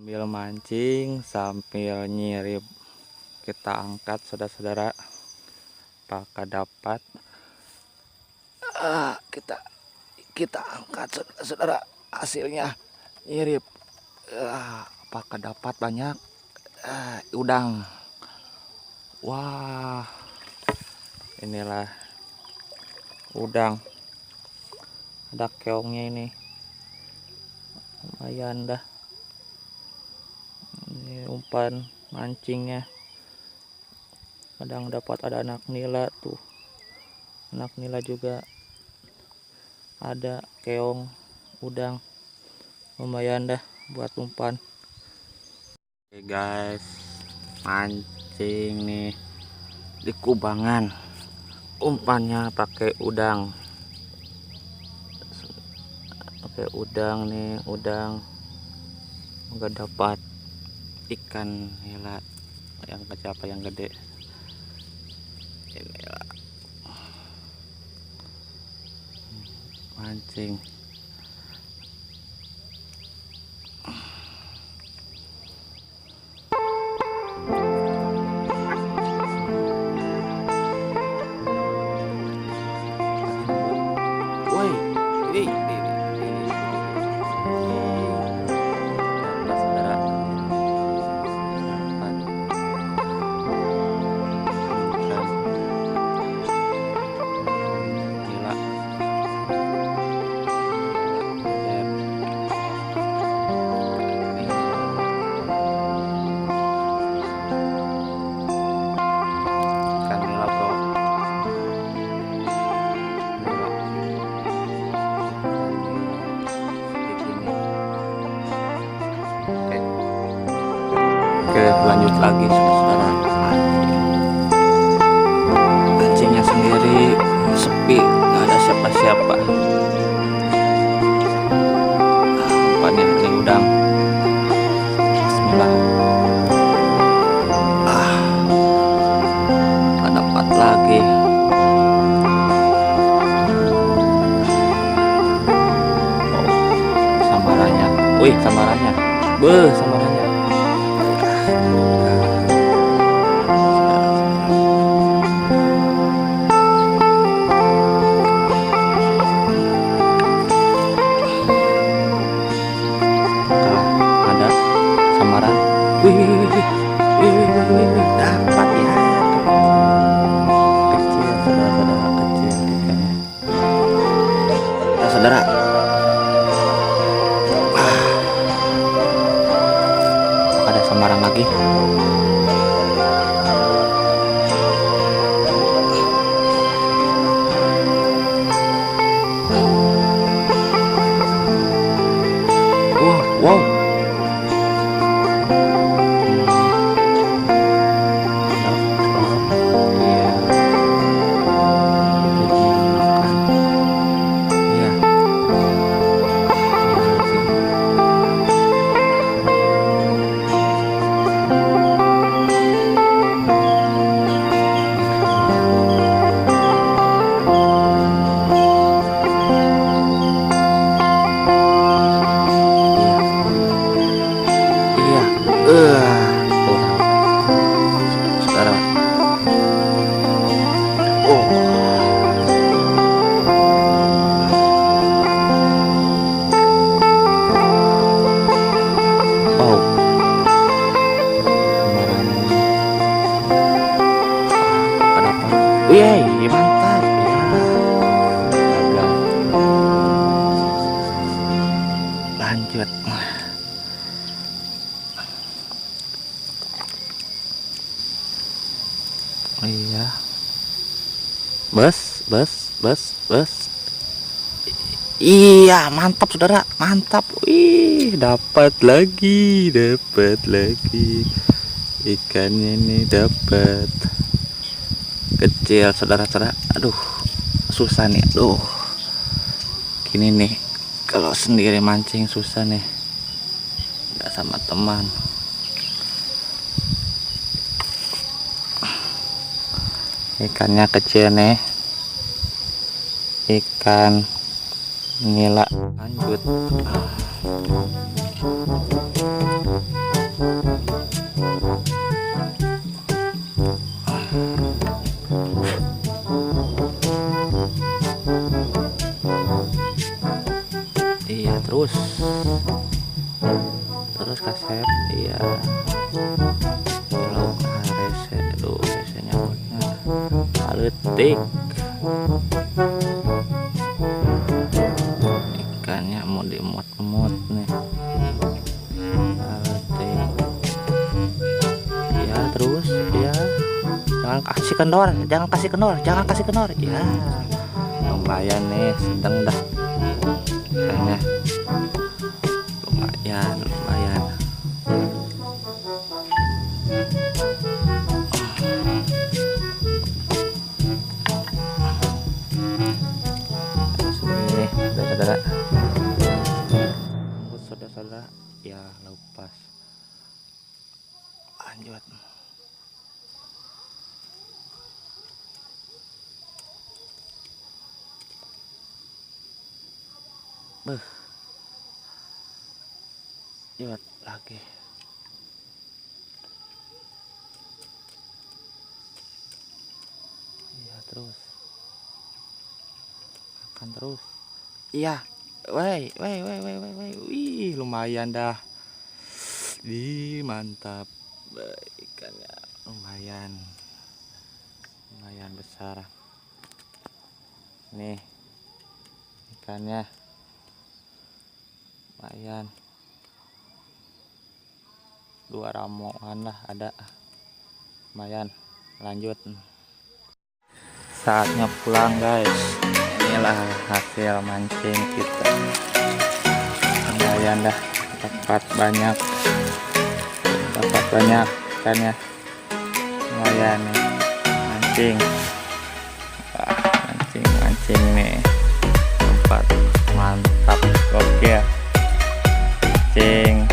Sambil mancing sambil nyirip, kita angkat saudara-saudara, apakah dapat. Kita angkat saudara-saudara, hasilnya nyirip. Apakah dapat banyak udang. Wah, inilah udang, ada keongnya ini, lumayan dah. Ini umpan mancingnya, kadang dapat. Ada anak nila tuh, anak nila juga ada, keong, udang, lumayan dah buat umpan. Oke guys, mancing nih di kubangan, umpannya pakai udang. Nih udang, nggak dapat ikan nila yang kecil apa yang gede. Inilah mancing. Woi, Oke, lanjut lagi saudara. Mancingnya sendiri sepi, nggak ada siapa-siapa. Umpannya ini udang. Bismillah. Tak dapat lagi. Samarannya, wih samarannya, samarannya. Ada samaran, dapat ya. Kecil saudara-saudara, kecil ikannya. Saudara, ada samaran lagi. Wow. Saudara. Wow. Wih, mantap ya. Gagal. Lanjut. Iya, bus. Iya, mantap saudara, mantap. Wih, dapat lagi ikannya ini, dapat kecil saudara-saudara. Aduh, susah nih. Aduh, gini nih, kalau sendiri mancing susah nih, nggak sama teman. Ikannya kecil nih, ikan nila. Lanjut. terus kaset. Iya, lauk rese, aduh rese nyamuknya aletik. Ikannya mau dimut-mut nih, aletik. Ya terus ya, jangan kasih kendor, jangan kasih kendor, jangan kasih kendor. Ya lumayan nih, sedang dah ikannya, lumayan lumayan. Segini nih saudara-saudara, untuk saudara-saudara ya lepas lanjut. Beuh, lihat lagi. Iya terus, akan terus. Iya, wih lumayan dah. Mantap. Ikannya lumayan, lumayan besar. Nih ikannya lumayan, 2 ramongan lah ada, lumayan. Lanjut, saatnya pulang guys. Inilah hasil mancing kita, lumayan dah, dapat banyak ikannya, lumayan nih mancing. Mancing nih, tempat mantap, oke mancing